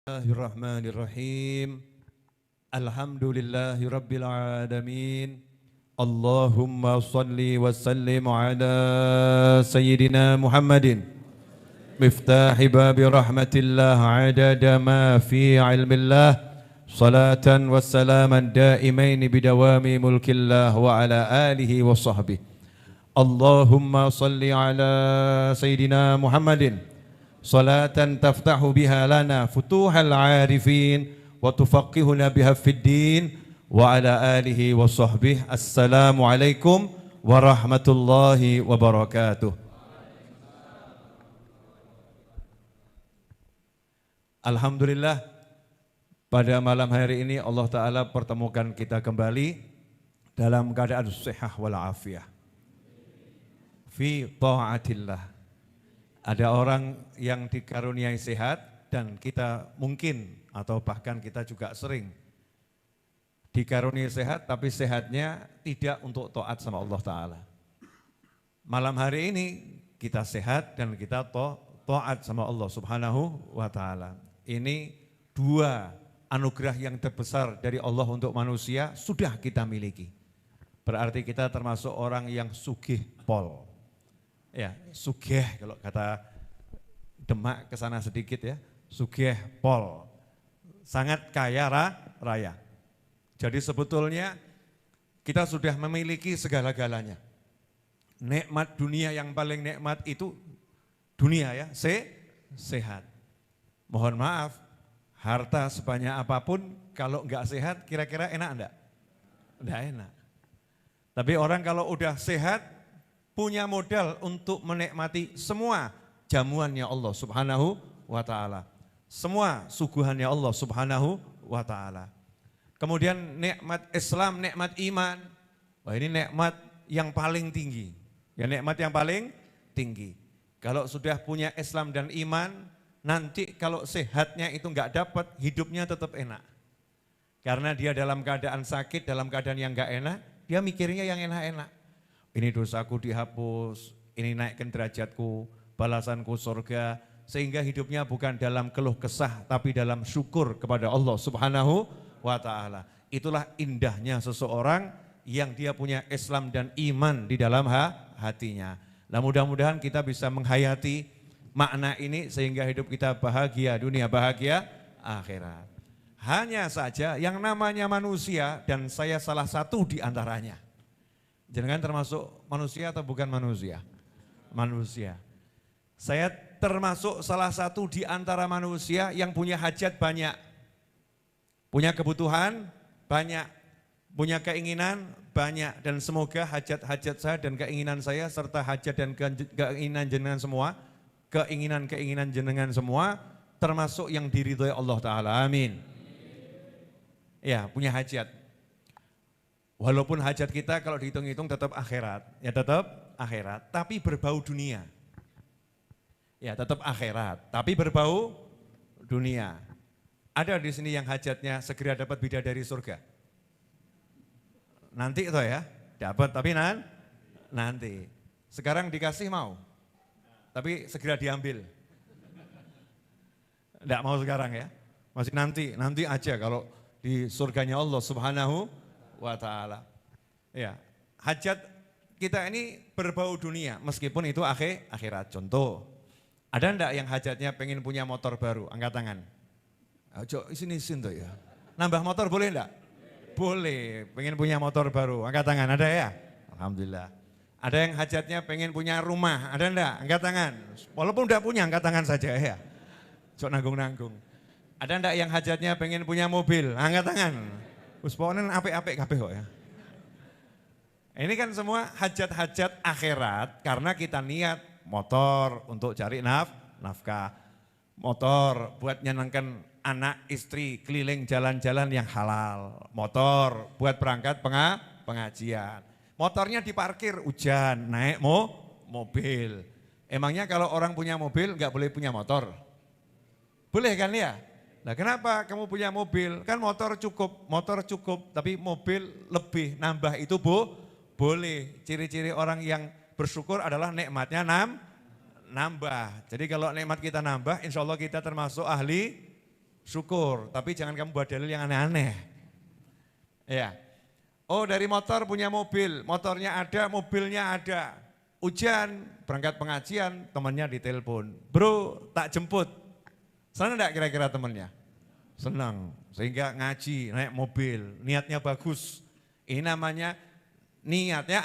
Bismillahirrahmanirrahim. Alhamdulillahi rabbil alamin. Allahumma salli wa sallim ala sayyidina Muhammadin miftahi babi rahmatillah adada ma fi ilmillah salatan wa salaman daimain bidawami mulkillah wa ala alihi wa sahbihi. Allahumma salli ala sayyidina Muhammadin salatan taftahu biha lana futuhal arifin wa tufaqihuna biha fid din wa ala alihi wa sahbihi. Assalamualaikum warahmatullahi wabarakatuh. Alhamdulillah, pada malam hari ini Allah Ta'ala pertemukan kita kembali dalam keadaan sehat walafiat fi ta'atillah. Ada orang yang dikaruniai sehat dan kita mungkin atau bahkan kita juga sering dikaruniai sehat tapi sehatnya tidak untuk taat sama Allah Ta'ala. Malam hari ini kita sehat dan kita taat sama Allah Subhanahu wa Ta'ala. Ini dua anugerah yang terbesar dari Allah untuk manusia sudah kita miliki. Berarti kita termasuk orang yang sugih pol. Ya, sugih kalau kata Demak ke sana sedikit ya, sugih pol. Sangat kaya raya. Jadi sebetulnya kita sudah memiliki segala-galanya. Nikmat dunia yang paling nikmat itu dunia ya, sehat. Mohon maaf, harta sebanyak apapun kalau enggak sehat kira-kira enak enggak? Enggak enak. Tapi orang kalau udah sehat punya modal untuk menikmati semua jamuannya Allah Subhanahu wa Ta'ala. Semua suguhannya Allah Subhanahu wa Ta'ala. Kemudian nikmat Islam, nikmat iman. Wah, ini nikmat yang paling tinggi. Ya, nikmat yang paling tinggi. Kalau sudah punya Islam dan iman, nanti kalau sehatnya itu enggak dapat, hidupnya tetap enak. Karena dia dalam keadaan sakit, dalam keadaan yang enggak enak, dia mikirnya yang enak-enak. Ini dosaku dihapus, ini naikkan derajatku, balasanku surga, sehingga hidupnya bukan dalam keluh kesah, tapi dalam syukur kepada Allah Subhanahu wa Ta'ala. Itulah indahnya seseorang yang dia punya Islam dan iman di dalam hatinya. Nah, mudah-mudahan kita bisa menghayati makna ini sehingga hidup kita bahagia dunia, bahagia akhirat. Hanya saja yang namanya manusia dan saya salah satu di antaranya. Jangan termasuk manusia atau bukan manusia? Manusia. Saya termasuk salah satu di antara manusia yang punya hajat banyak. Punya kebutuhan banyak. Punya keinginan banyak. Dan semoga hajat-hajat saya dan keinginan saya serta hajat dan keinginan jenengan semua, keinginan-keinginan jenengan semua termasuk yang diridhoi Allah Ta'ala. Amin. Ya, punya hajat. Walaupun hajat kita kalau dihitung-hitung tetap akhirat, ya tetap akhirat, tapi berbau dunia. Ya tetap akhirat, tapi berbau dunia. Ada di sini yang hajatnya segera dapat bidadari surga? Nanti itu ya, dapat tapi nanti. Sekarang dikasih mau, tapi segera diambil. Enggak mau sekarang ya, masih nanti aja kalau di surganya Allah Subhanahu wa Ta'ala. Ya, hajat kita ini berbau dunia meskipun itu akhirat. Contoh, ada enggak yang hajatnya pengen punya motor baru? Angkat tangan. Ayo sini tuh ya. Nambah motor boleh enggak? Boleh, pengen punya motor baru. Angkat tangan, ada ya? Alhamdulillah. Ada yang hajatnya pengen punya rumah, ada enggak? Angkat tangan. Walaupun enggak punya, angkat tangan saja ya. Cok nanggung-nanggung. Ada enggak yang hajatnya pengen punya mobil? Angkat tangan. Usponen apik-apik kabeh kok ya. Ini kan semua hajat-hajat akhirat karena kita niat motor untuk cari nafkah. Motor buat nyenangkan anak istri keliling jalan-jalan yang halal. Motor buat berangkat pengajian. Motornya diparkir hujan, naik mobil. Emangnya kalau orang punya mobil enggak boleh punya motor? Boleh kan ya? Nah, kenapa kamu punya mobil? Kan motor cukup, tapi mobil lebih nambah itu boleh. Ciri-ciri orang yang bersyukur adalah nikmatnya nambah. Jadi kalau nikmat kita nambah, insya Allah kita termasuk ahli syukur. Tapi jangan kamu buat dalil yang aneh-aneh. Ya. Oh dari motor punya mobil, motornya ada, mobilnya ada. Hujan, berangkat pengajian, temannya ditelepon. Bro, tak jemput. Senang enggak kira-kira temannya? Senang, sehingga ngaji, naik mobil, niatnya bagus. Ini namanya niatnya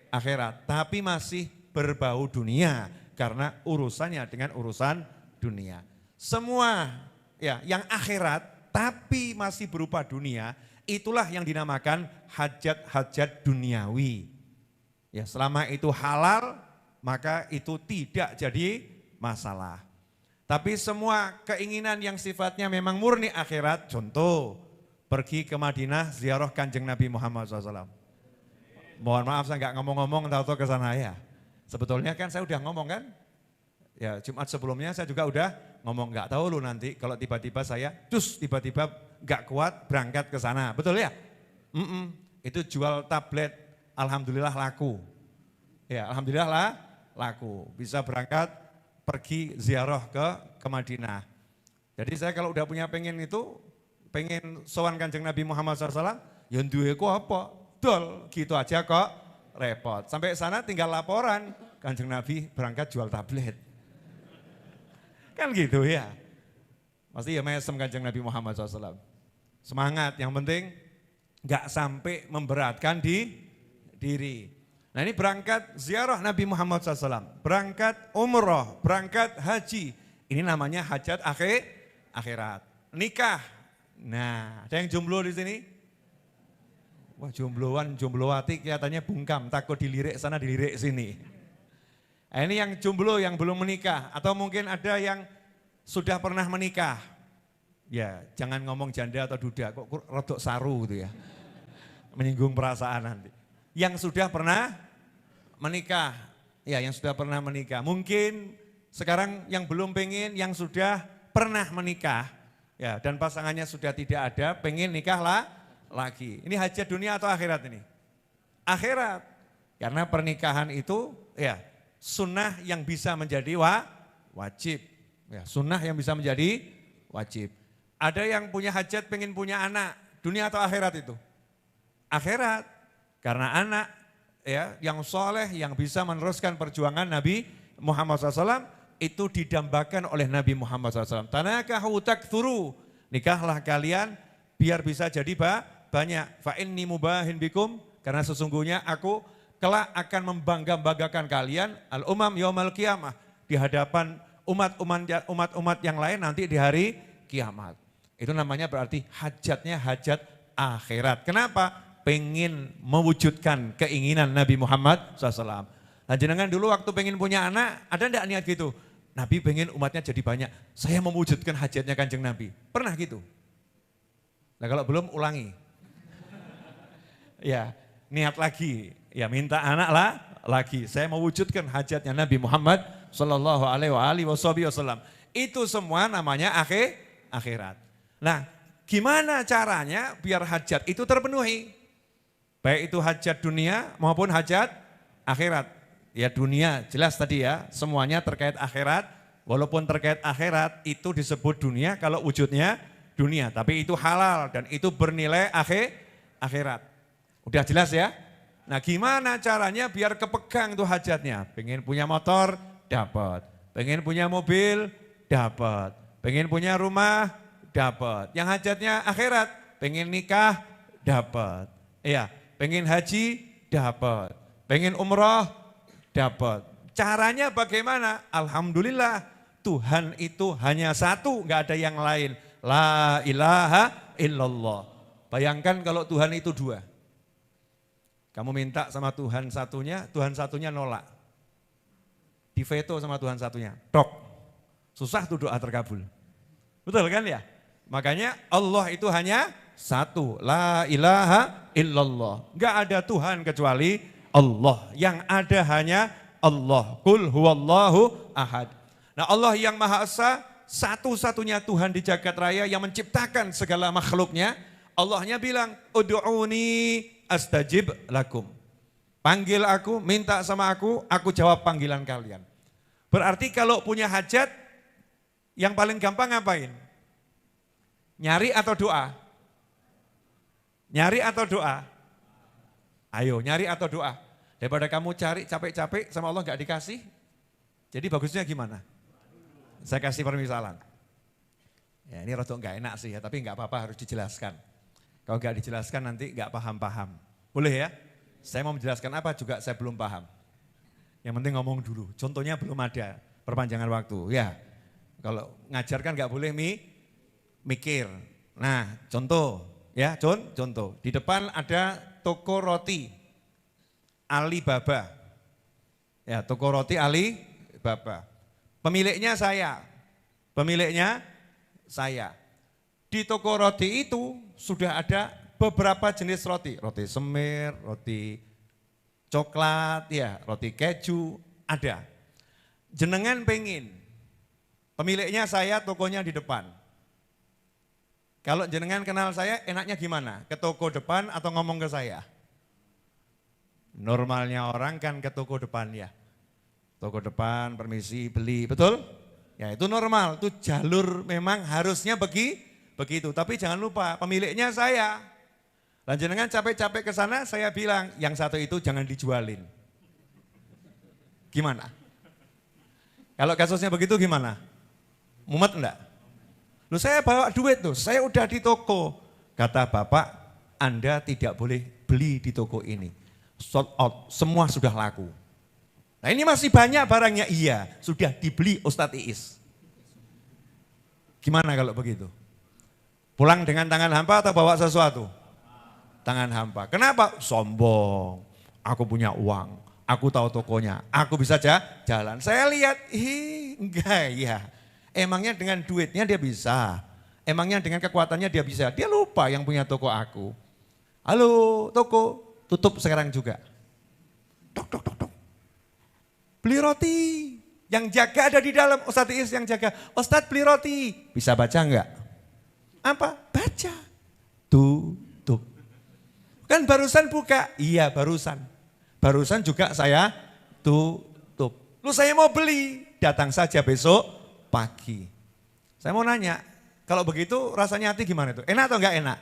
akhirat, tapi masih berbau dunia. Karena urusannya dengan urusan dunia. Semua ya yang akhirat tapi masih berupa dunia, itulah yang dinamakan hajat-hajat duniawi. Ya, selama itu halal, maka itu tidak jadi masalah. Tapi semua keinginan yang sifatnya memang murni akhirat, contoh pergi ke Madinah ziarah Kanjeng Nabi Muhammad SAW. Mohon maaf saya nggak ngomong-ngomong tahu-tahu ke sana ya. Sebetulnya kan saya udah ngomong kan, ya Jumat sebelumnya saya juga udah ngomong nggak tahu lu nanti kalau tiba-tiba saya tiba-tiba nggak kuat berangkat ke sana, betul ya? Itu jual tablet, alhamdulillah laku. Ya alhamdulillah lah laku, bisa berangkat pergi ziarah ke Madinah. Jadi saya kalau udah punya pengen sowan Kanjeng Nabi Muhammad SAW, ya duwe ku apa? Dol, gitu aja kok. Repot, sampai sana tinggal laporan, Kanjeng Nabi berangkat jual tablet. Kan gitu ya. Pasti ya mesem Kanjeng Nabi Muhammad SAW. Semangat, yang penting gak sampai memberatkan diri. Nah ini berangkat ziarah Nabi Muhammad SAW, berangkat umroh, berangkat haji. Ini namanya hajat akhirat. Nikah, nah ada yang jomblo di sini? Wah jomblowati kelihatannya bungkam, takut dilirik sana dilirik sini. Nah, ini yang jomblo yang belum menikah atau mungkin ada yang sudah pernah menikah. Ya jangan ngomong janda atau duda, kok rodok saru gitu ya. Menyinggung perasaan nanti. Yang sudah pernah menikah, ya yang sudah pernah menikah. Mungkin sekarang yang belum pengen, yang sudah pernah menikah. Ya dan pasangannya sudah tidak ada, pengen nikah lagi. Ini hajat dunia atau akhirat ini? Akhirat. Karena pernikahan itu ya sunnah yang bisa menjadi wajib. Ya, sunnah yang bisa menjadi wajib. Ada yang punya hajat pengen punya anak, dunia atau akhirat itu? Akhirat. Karena anak ya yang soleh yang bisa meneruskan perjuangan Nabi Muhammad SAW itu didambakan oleh Nabi Muhammad SAW. Tanakahu taktsuru, nikahlah kalian biar bisa jadi banyak. Fa inni mubahin bikum, karena sesungguhnya aku kelak akan membangga-banggakan kalian al-umam yaumal qiyamah, di hadapan umat-umat yang lain nanti di hari kiamat. Itu namanya berarti hajatnya hajat akhirat. Kenapa? Pengen mewujudkan keinginan Nabi Muhammad SAW. Nah jenengan dulu waktu pengen punya anak, ada enggak niat gitu? Nabi pengen umatnya jadi banyak, saya mewujudkan hajatnya Kanjeng Nabi. Pernah gitu? Nah kalau belum ulangi. Ya, niat lagi. Ya, minta anak lagi. Saya mewujudkan hajatnya Nabi Muhammad sallallahu alaihi wasallam. Itu semua namanya akhirat. Nah, gimana caranya biar hajat itu terpenuhi? Baik itu hajat dunia maupun hajat akhirat. Ya, dunia jelas tadi ya, semuanya terkait akhirat. Walaupun terkait akhirat itu disebut dunia kalau wujudnya dunia, tapi itu halal dan itu bernilai akhirat. Udah jelas ya? Nah gimana caranya biar kepegang tuh hajatnya? Pengen punya motor, dapat. Pengen punya mobil, dapat. Pengen punya rumah, dapat. Yang hajatnya akhirat, pengen nikah, dapat. Iya, pengen haji, dapat. Pengen umroh, dapat. Caranya bagaimana? Alhamdulillah, Tuhan itu hanya satu, nggak ada yang lain. La ilaha illallah. Bayangkan kalau Tuhan itu dua. Kamu minta sama Tuhan satunya nolak. Diveto sama Tuhan satunya, tok. Susah tuh doa terkabul. Betul kan ya? Makanya Allah itu hanya satu, la ilaha illallah. Enggak ada Tuhan kecuali Allah. Yang ada hanya Allah. Qul huwallahu ahad. Nah Allah yang Maha Esa, satu-satunya Tuhan di jagat raya yang menciptakan segala makhluknya. Allahnya bilang, ud'uni astajib lakum. Panggil aku, minta sama aku jawab panggilan kalian. Berarti kalau punya hajat, yang paling gampang ngapain? Nyari atau doa? Nyari atau doa? Ayo, nyari atau doa? Daripada kamu cari capek-capek sama Allah gak dikasih, jadi bagusnya gimana? Saya kasih permisalan. Ya ini rotok gak enak sih ya, tapi gak apa-apa harus dijelaskan. Kalau gak dijelaskan nanti gak paham-paham. Boleh ya? Saya mau menjelaskan apa juga saya belum paham. Yang penting ngomong dulu, contohnya belum ada, perpanjangan waktu. Ya, kalau ngajar kan gak boleh mikir. Nah contoh, ya contoh. Di depan ada toko roti Alibaba. Ya, toko roti Alibaba. Pemiliknya saya. Di toko roti itu sudah ada beberapa jenis roti. Roti semir, roti coklat, ya, roti keju, ada. Jenengan pengen. Pemiliknya saya, tokonya di depan. Kalau jenengan kenal saya, enaknya gimana? Ke toko depan atau ngomong ke saya? Normalnya orang kan ke toko depan ya. Toko depan, permisi, beli, betul? Ya itu normal, itu jalur memang harusnya begitu. Tapi jangan lupa pemiliknya saya. Dan jenengan capek-capek ke sana, saya bilang yang satu itu jangan dijualin. Gimana? Kalau kasusnya begitu gimana? Mumet enggak? Loh saya bawa duit tuh, saya udah di toko. Kata bapak, Anda tidak boleh beli di toko ini. Sold out, semua sudah laku. Nah ini masih banyak barangnya, iya sudah dibeli Ustadz Iis. Gimana kalau begitu? Pulang dengan tangan hampa atau bawa sesuatu? Tangan hampa. Kenapa? Sombong, aku punya uang, aku tahu tokonya, aku bisa jalan. Saya lihat, enggak ya. Emangnya dengan duitnya dia bisa, emangnya dengan kekuatannya dia bisa. Dia lupa yang punya toko aku. Halo toko, tutup sekarang juga. Tok. Beli roti, yang jaga ada di dalam, Ustadz Iis yang jaga. Ustadz beli roti, bisa baca enggak? Apa? Baca. Tutup. Kan barusan buka? Iya barusan. Barusan juga saya tutup. Lu saya mau beli, datang saja besok pagi. Saya mau nanya, kalau begitu rasanya hati gimana itu? Enak atau enggak enak?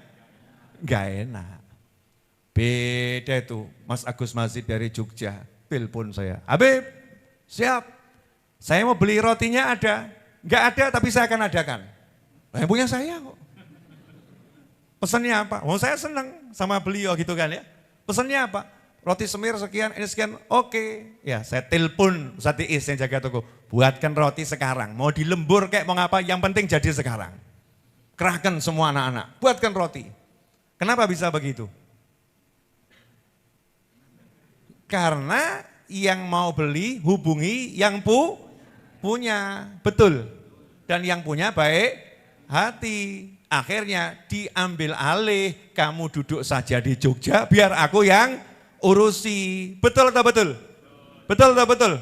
Enggak enak. Beda itu, Mas Agus Mazid dari Jogja, telepon saya. Habib, siap, saya mau beli rotinya ada. Enggak ada tapi saya akan adakan. Yang punya saya kok. Pesannya apa? Oh saya senang sama beliau gitu kan ya. Pesannya apa? Roti semir sekian, ini sekian, oke. Ya saya telepon Ustadz Iis yang jaga toko. Buatkan roti sekarang, mau dilembur kayak mau ngapa, yang penting jadi sekarang. Kerahkan semua anak-anak, buatkan roti. Kenapa bisa begitu? Karena yang mau beli hubungi yang punya, betul. Dan yang punya baik hati. Akhirnya diambil alih, kamu duduk saja di Jogja biar aku yang urusi. Betul atau betul? Betul atau betul?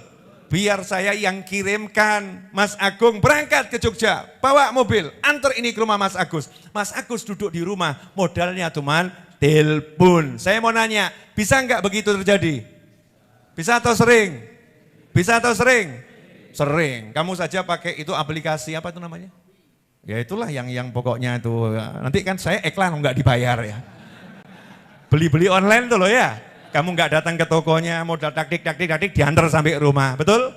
Biar saya yang kirimkan Mas Agung berangkat ke Jogja. Bawa mobil, antar ini ke rumah Mas Agus. Mas Agus duduk di rumah, modalnya cuman telepon. Saya mau nanya, bisa enggak begitu terjadi? Bisa atau sering? Bisa atau sering? Sering. Kamu saja pakai itu aplikasi apa itu namanya? Ya itulah yang pokoknya itu. Nanti kan saya iklan enggak dibayar ya. Beli-beli online tuh loh ya. Kamu enggak datang ke tokonya, modal taktik diantar sampai rumah. Betul?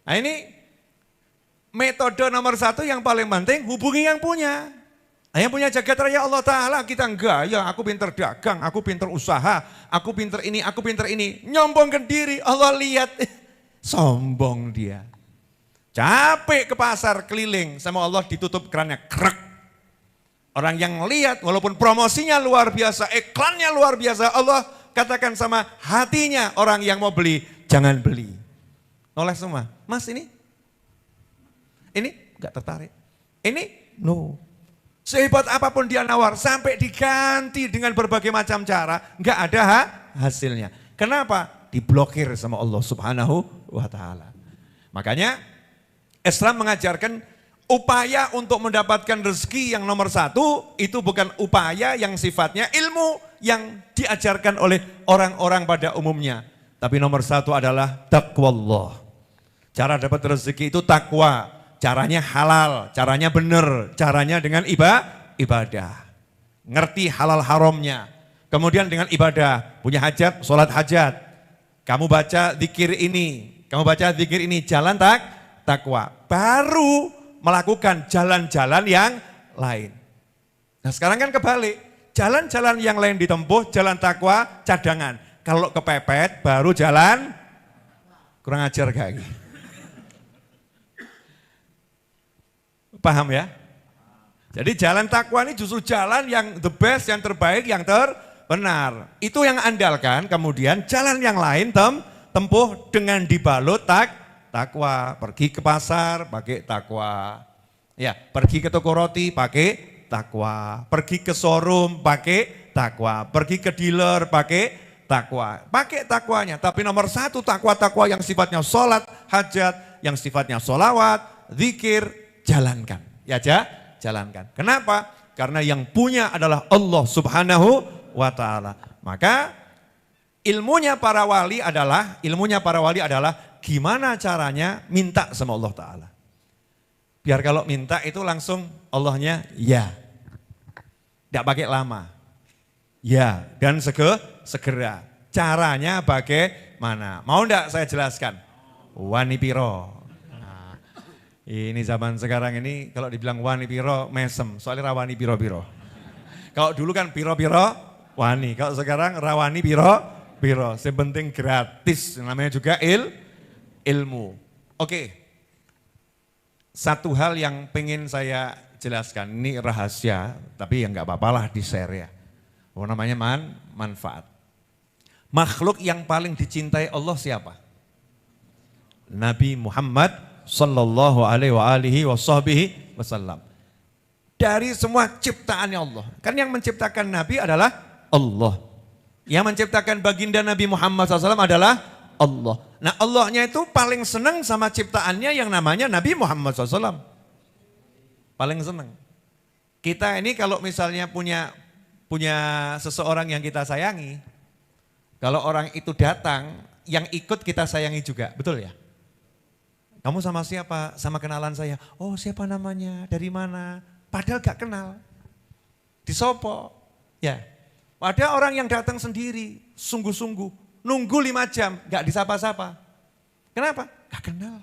Nah ini metode nomor 1 yang paling penting, hubungi yang punya. Nah, yang punya jagat raya Allah Ta'ala, kita enggak, ya aku pinter dagang, aku pinter usaha, aku pinter ini, nyombongkan diri, Allah lihat, sombong dia. Capek ke pasar keliling, sama Allah ditutup kerannya, krek. Orang yang lihat, walaupun promosinya luar biasa, iklannya luar biasa, Allah katakan sama hatinya orang yang mau beli, jangan beli. Noleh semua, Mas ini enggak tertarik, ini no. Sehebat apapun dia nawar, sampai diganti dengan berbagai macam cara, enggak ada hasilnya. Kenapa? Diblokir sama Allah Subhanahu wa Ta'ala. Makanya Islam mengajarkan upaya untuk mendapatkan rezeki yang nomor 1 itu bukan upaya yang sifatnya ilmu yang diajarkan oleh orang-orang pada umumnya. Tapi nomor 1 adalah taqwallah. Cara dapat rezeki itu takwa. Caranya halal, caranya benar, caranya dengan ibadah. Ngerti halal haramnya. Kemudian dengan ibadah, punya hajat, sholat hajat. Kamu baca zikir ini, jalan takwa. Baru melakukan jalan-jalan yang lain. Nah sekarang kan kebalik, jalan-jalan yang lain ditempuh, jalan takwa cadangan. Kalau kepepet baru jalan, kurang ajar kayak gitu. Paham ya? Jadi jalan takwa ini justru jalan yang the best, yang terbaik, yang terbenar. Itu yang andalkan, kemudian jalan yang lain tempuh dengan dibalut takwa. Pergi ke pasar pakai takwa. Ya, pergi ke toko roti pakai takwa. Pergi ke showroom pakai takwa. Pergi ke dealer pakai takwa. Pakai takwanya, tapi nomor satu takwa-takwa yang sifatnya sholat, hajat, yang sifatnya sholawat, zikir, jalankan. Ya jalankan. Kenapa? Karena yang punya adalah Allah Subhanahu wa ta'ala. Maka ilmunya para wali adalah gimana caranya minta sama Allah Ta'ala. Biar kalau minta itu langsung Allahnya ya. Tidak pakai lama. Ya, dan segera. Caranya bagaimana? Mau enggak saya jelaskan? Wani piro. Nah, ini zaman sekarang ini kalau dibilang wani piro mesem, soalnya rawani piro-piro. Kalau dulu kan piro-piro wani, kalau sekarang rawani piro. Yang penting gratis, namanya juga ilmu. Oke, satu hal yang pengen saya jelaskan, ini rahasia, tapi ya nggak apa-apalah di-share ya. Namanya manfaat. Makhluk yang paling dicintai Allah siapa? Nabi Muhammad sallallahu alaihi wasallam. Dari semua ciptaannya Allah. Kan yang menciptakan Nabi adalah Allah. Yang menciptakan baginda Nabi Muhammad SAW adalah Allah. Nah Allahnya itu paling senang sama ciptaannya yang namanya Nabi Muhammad SAW. Paling senang. Kita ini kalau misalnya punya seseorang yang kita sayangi, kalau orang itu datang, yang ikut kita sayangi juga, betul ya? Kamu sama siapa? Sama kenalan saya. Oh siapa namanya? Dari mana? Padahal gak kenal. Disopo. Ya. Ada orang yang datang sendiri, sungguh-sungguh, nunggu 5 jam, gak disapa-sapa. Kenapa? Gak kenal.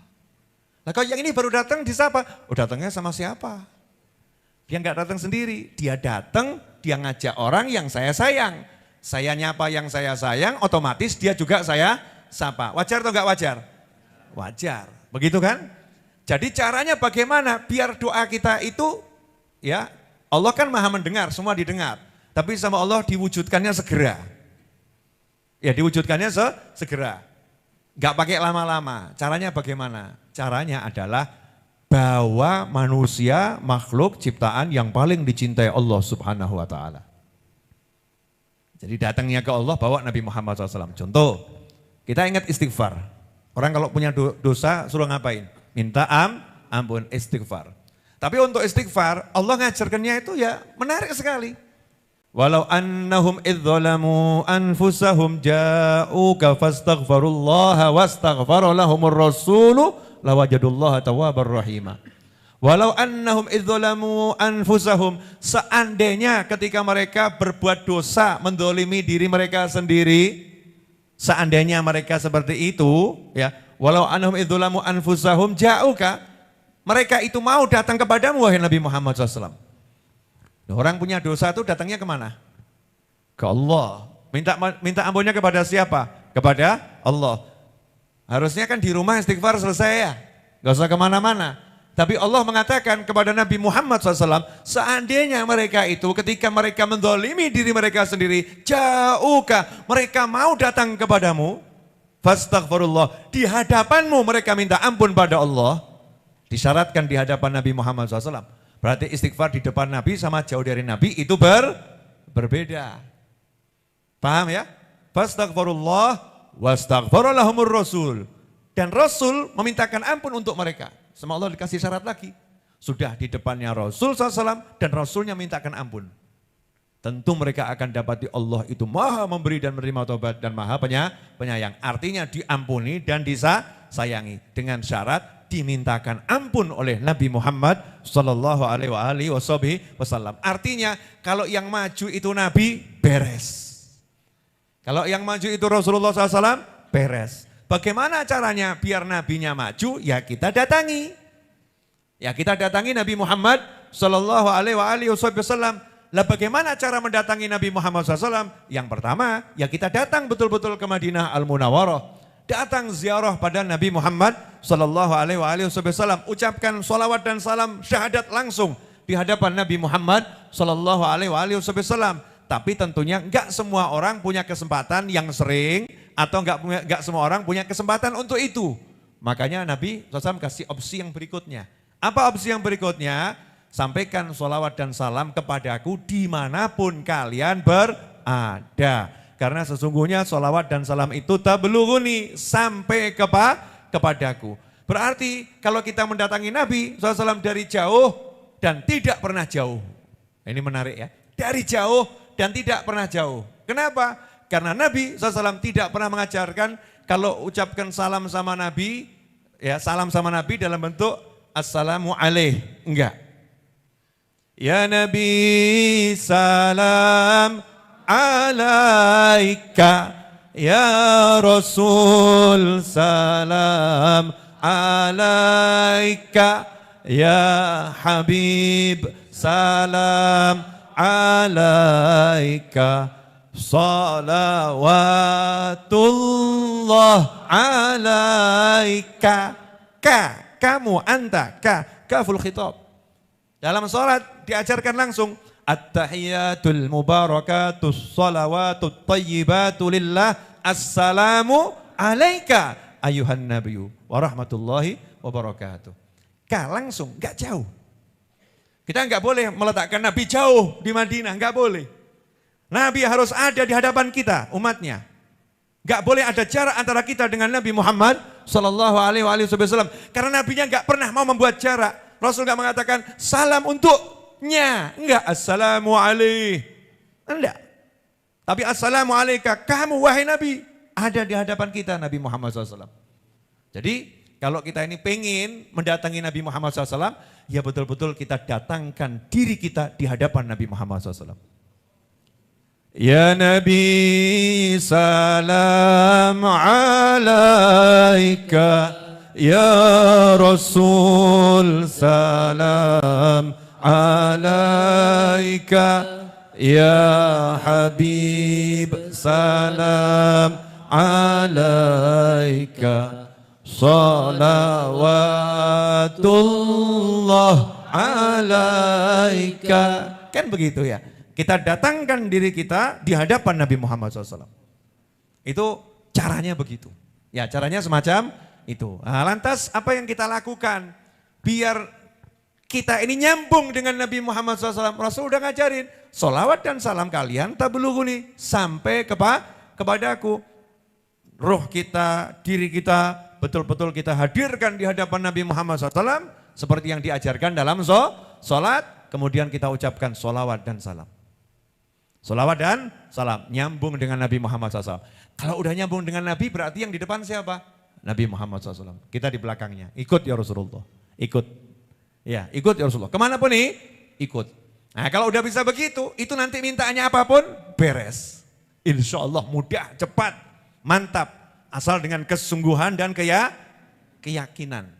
Nah kalau yang ini baru datang disapa, oh datangnya sama siapa? Dia gak datang sendiri, dia datang, dia ngajak orang yang saya sayang. Saya nyapa yang saya sayang, otomatis dia juga saya sapa. Wajar atau gak wajar? Wajar, begitu kan? Jadi caranya bagaimana biar doa kita itu, ya Allah kan maha mendengar, semua didengar. Tapi sama Allah diwujudkannya segera. Ya diwujudkannya segera. Gak pakai lama-lama. Caranya bagaimana? Caranya adalah bawa manusia, makhluk, ciptaan yang paling dicintai Allah Subhanahu wa ta'ala. Jadi datangnya ke Allah bawa Nabi Muhammad SAW. Contoh, kita ingat istighfar. Orang kalau punya dosa suruh ngapain? Minta ampun, istighfar. Tapi untuk istighfar, Allah ngajarkannya itu ya menarik sekali. Walau annahum idzalamu anfusahum ja'uka fastaghfirullaha wastaghfara lahumur rasulu lawajadullaha tawwabar rahima. Walau annahum idzalamu anfusahum, seandainya ketika mereka berbuat dosa mendolimi diri mereka sendiri, seandainya mereka seperti itu, ya, walau annahum idzalamu anfusahum ja'uka, mereka itu mau datang kepadamu wahai Nabi Muhammad SAW. Orang punya dosa itu datangnya kemana? Ke Allah. Minta ampunnya kepada siapa? Kepada Allah. Harusnya kan di rumah istighfar selesai ya. Gak usah kemana-mana. Tapi Allah mengatakan kepada Nabi Muhammad SAW, seandainya mereka itu ketika mereka mendolimi diri mereka sendiri, ja'uka, mereka mau datang kepadamu, fastaghfirullah, di hadapanmu mereka minta ampun pada Allah, disyaratkan di hadapan Nabi Muhammad SAW. Berarti istighfar di depan Nabi sama jauh dari Nabi itu berbeda. Paham ya? Fastaghfirullah wastaghfara lahumur rasul. Dan Rasul memintakan ampun untuk mereka. Sama Allah dikasih syarat lagi. Sudah di depannya Rasul SAW dan Rasulnya mintakan ampun. Tentu mereka akan dapati Allah itu maha memberi dan menerima taubat dan maha penyayang. Artinya diampuni dan disayangi. Dengan syarat dimintakan ampun oleh Nabi Muhammad sallallahu alaihi wasallam. Artinya kalau yang maju itu Nabi, beres. Kalau yang maju itu Rasulullah SAW, beres. Bagaimana caranya biar nabinya maju? Ya kita datangi. Ya kita datangi Nabi Muhammad sallallahu alaihi wasallam. Lah bagaimana cara mendatangi Nabi Muhammad SAW? Yang pertama, ya kita datang betul-betul ke Madinah Al-Munawwarah. Datang ziarah pada Nabi Muhammad sallallahu alaihi wasallam. Ucapkan sholawat dan salam syahadat langsung di hadapan Nabi Muhammad sallallahu alaihi wasallam. Tapi tentunya enggak semua orang punya kesempatan yang sering atau enggak semua orang punya kesempatan untuk itu. Makanya Nabi SAW kasih opsi yang berikutnya. Apa opsi yang berikutnya? Sampaikan sholawat dan salam kepadaku dimanapun kalian berada. Karena sesungguhnya sholawat dan salam itu tablughuni sampai kepadaku. Berarti kalau kita mendatangi Nabi SAW dari jauh dan tidak pernah jauh. Ini menarik ya. Dari jauh dan tidak pernah jauh. Kenapa? Karena Nabi SAW tidak pernah mengajarkan kalau ucapkan salam sama Nabi, ya salam sama Nabi dalam bentuk assalamu alaih. Enggak. Ya Nabi salam alaika, ya Rasul salam alaika, ya Habib salam alaika, salawatullah alaika. Kamu, anta, kaful khitab. Dalam sholat diajarkan langsung at-tahiyatul mubarakatus salawatut tayyibatu lillah assalamu alaika ayuhan nabiyyu wa rahmatullahi wa barakatuh. Langsung, gak jauh. Kita enggak boleh meletakkan Nabi jauh di Madinah, enggak boleh. Nabi harus ada di hadapan kita, umatnya. Enggak boleh ada jarak antara kita dengan Nabi Muhammad sallallahu alaihi wasallam. Karena Nabinya enggak pernah mau membuat jarak. Rasul enggak mengatakan salam untuknya, enggak assalamu alaihi. Enggak. Tapi assalamu alaika, kamu wahai Nabi ada di hadapan kita Nabi Muhammad SAW. Jadi kalau kita ini pengen mendatangi Nabi Muhammad SAW, ya betul-betul kita datangkan diri kita di hadapan Nabi Muhammad SAW. Ya Nabi salam alaika, ya Rasul salam alaika, ya Habib salam alaika, salawatullah alaika. Kan begitu ya. Kita datangkan diri kita di hadapan Nabi Muhammad SAW. Itu caranya begitu. Ya caranya semacam itu. Nah, lantas apa yang kita lakukan? Biar kita ini nyambung dengan Nabi Muhammad SAW. Rasul udah ngajarin. Sholawat dan salam kalian tablughuni sampai kepadaku. Roh kita, diri kita, betul-betul kita hadirkan di hadapan Nabi Muhammad SAW. Seperti yang diajarkan dalam sholat. Kemudian kita ucapkan sholawat dan salam. Sholawat dan salam. Nyambung dengan Nabi Muhammad SAW. Kalau udah nyambung dengan Nabi berarti yang di depan siapa? Nabi Muhammad SAW. Kita di belakangnya. Ikut ya Rasulullah. Ikut. Ya ikut ya Rasulullah. Kemana pun nih? Ikut. Nah kalau udah bisa begitu, itu nanti mintaannya apapun beres. Insya Allah mudah, cepat, mantap. Asal dengan kesungguhan dan keyakinan.